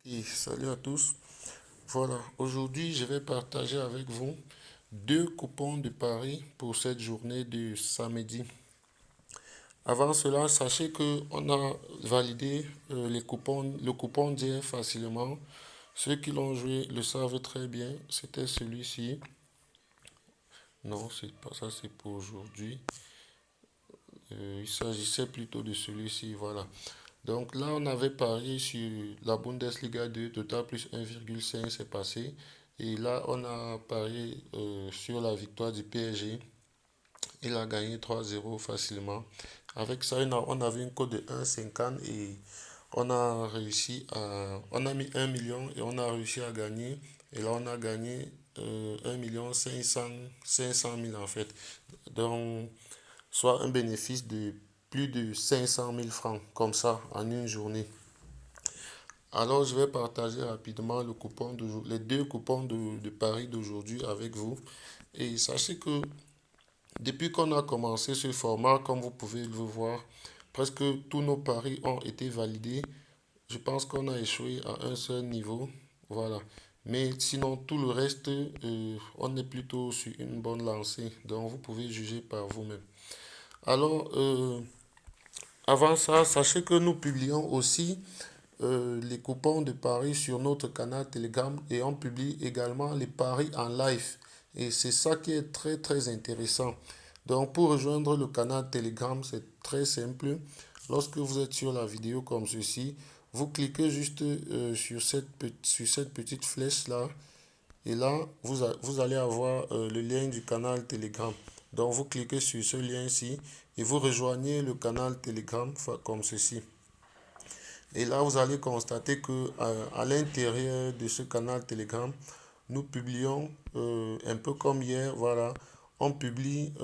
Et salut à tous. Voilà, aujourd'hui je vais partager avec vous deux coupons de paris pour cette journée de samedi. Avant cela, sachez que on a validé les coupons, le coupon d'hier facilement. Ceux qui l'ont joué le savent très bien. C'était celui-ci. Non, c'est pas ça, c'est pour aujourd'hui. Il s'agissait plutôt de celui-ci, voilà. Donc là, on avait parié sur la Bundesliga 2, total plus 1,5, c'est passé. Et là, on a parié sur la victoire du PSG. Il a gagné 3-0 facilement. Avec ça, on avait une cote de 1,50 et on a réussi à... On a mis 1 million et on a réussi à gagner. Et là, on a gagné 1 500 000 en fait. Donc, soit un bénéfice de plus de 500 000 francs, comme ça, en une journée. Alors, je vais partager rapidement les deux coupons de Paris d'aujourd'hui avec vous. Et sachez que depuis qu'on a commencé ce format, comme vous pouvez le voir, presque tous nos paris ont été validés. Je pense qu'on a échoué à un seul niveau. Voilà. Mais sinon, tout le reste, on est plutôt sur une bonne lancée. Donc, vous pouvez juger par vous-même. Alors, avant ça, sachez que nous publions aussi les coupons de paris sur notre canal Telegram et on publie également les paris en live. Et c'est ça qui est très très intéressant. Donc pour rejoindre le canal Telegram, c'est très simple. Lorsque vous êtes sur la vidéo comme ceci, vous cliquez juste sur cette petite flèche là. Et là, vous allez avoir le lien du canal Telegram. Donc vous cliquez sur ce lien-ci et vous rejoignez le canal Telegram comme ceci. Et là, vous allez constater que à l'intérieur de ce canal Telegram, nous publions un peu comme hier, voilà, on publie,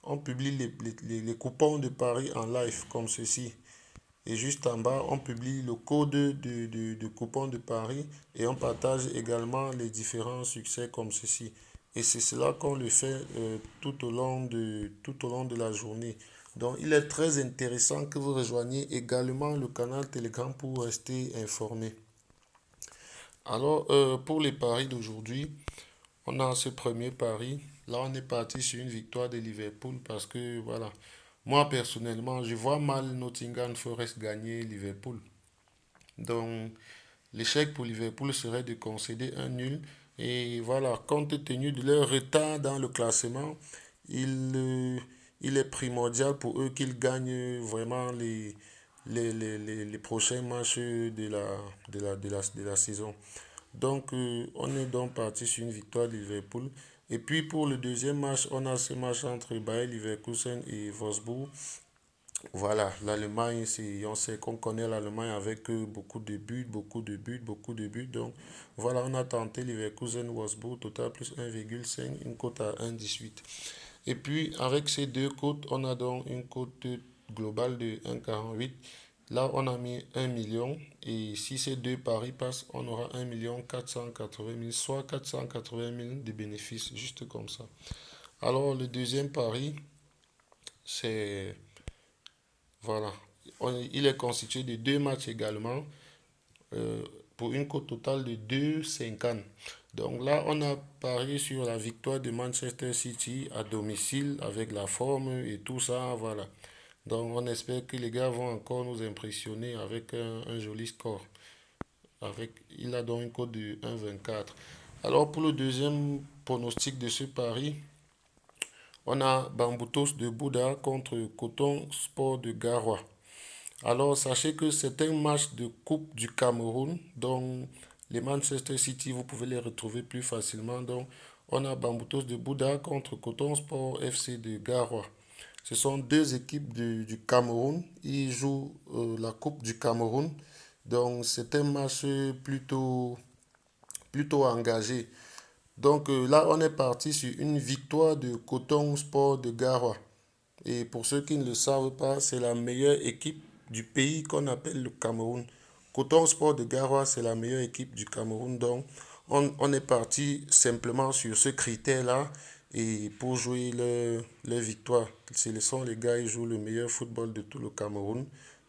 on publie les coupons de paris en live comme ceci. Et juste en bas, on publie le code de coupon de paris et on partage également les différents succès comme ceci. Et c'est cela qu'on le fait tout au long de la journée. Donc, il est très intéressant que vous rejoigniez également le canal Telegram pour rester informé. Alors, pour les paris d'aujourd'hui, on a ce premier pari. Là, on est parti sur une victoire de Liverpool parce que, voilà, moi personnellement, je vois mal Nottingham Forest gagner Liverpool. Donc, l'échec pour Liverpool serait de concéder un nul. Et voilà, compte tenu de leur retard dans le classement, il, euh, il est primordial pour eux qu'ils gagnent vraiment les prochains matchs de la saison. Donc, on est donc parti sur une victoire de Liverpool. Et puis, pour le deuxième match, on a ce match entre Bayer Leverkusen et Wolfsburg. Voilà, l'Allemagne, on sait qu'on connaît l'Allemagne avec beaucoup de buts, beaucoup de buts, beaucoup de buts. Donc, voilà, on a tenté Leverkusen, Wolfsburg, total plus 1,5, une cote à 1,18. Et puis, avec ces deux cotes, on a donc une cote globale de 1,48. Là, on a mis 1 million. Et si ces deux paris passent, on aura 1 480 000, soit 480 000 de bénéfices, juste comme ça. Alors, le deuxième pari, c'est... Voilà. Il est constitué de deux matchs également euh, pour une cote totale de 2,50. Donc là, on a parié sur la victoire de Manchester City à domicile avec la forme et tout ça. Voilà. Donc on espère que les gars vont encore nous impressionner avec un joli score. Il a donc une cote de 1,24. Alors pour le deuxième pronostic de ce pari, on a Bamboutos de Bouddha contre Coton Sport de Garoua. Alors, sachez que c'est un match de Coupe du Cameroun. Donc, les Manchester City, vous pouvez les retrouver plus facilement. Donc, on a Bamboutos de Bouddha contre Coton Sport FC de Garoua. Ce sont deux équipes du Cameroun. Ils jouent la Coupe du Cameroun. Donc, c'est un match plutôt engagé. Donc, là, on est parti sur une victoire de Coton Sport de Garoua. Et pour ceux qui ne le savent pas, c'est la meilleure équipe du pays qu'on appelle le Cameroun. Coton Sport de Garoua, c'est la meilleure équipe du Cameroun. Donc, on est parti simplement sur ce critère-là et pour jouer leur victoire. Ce sont les gars, ils jouent le meilleur football de tout le Cameroun.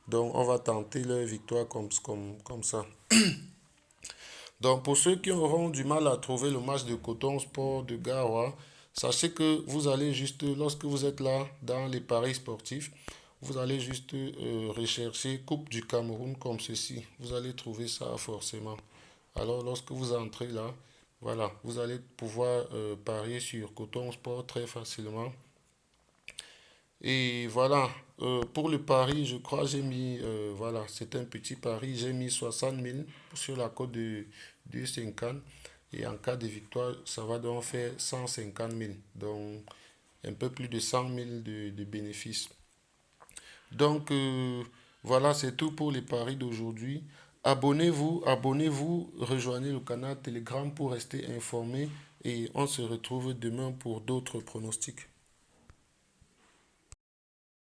Donc, on va tenter leur victoire comme ça. Donc, pour ceux qui auront du mal à trouver le match de Coton Sport de Garoua, sachez que vous allez juste, lorsque vous êtes là dans les paris sportifs, vous allez juste rechercher Coupe du Cameroun comme ceci. Vous allez trouver ça forcément. Alors, lorsque vous entrez là, voilà, vous allez pouvoir parier sur Coton Sport très facilement. Et voilà, pour le pari, je crois, j'ai mis, voilà, c'est un petit pari, j'ai mis 60 000 sur la cote de 50. Et en cas de victoire, ça va donc faire 150 000, donc un peu plus de 100 000 de bénéfices. Donc, voilà, c'est tout pour les paris d'aujourd'hui. Abonnez-vous, rejoignez le canal Telegram pour rester informé et on se retrouve demain pour d'autres pronostics.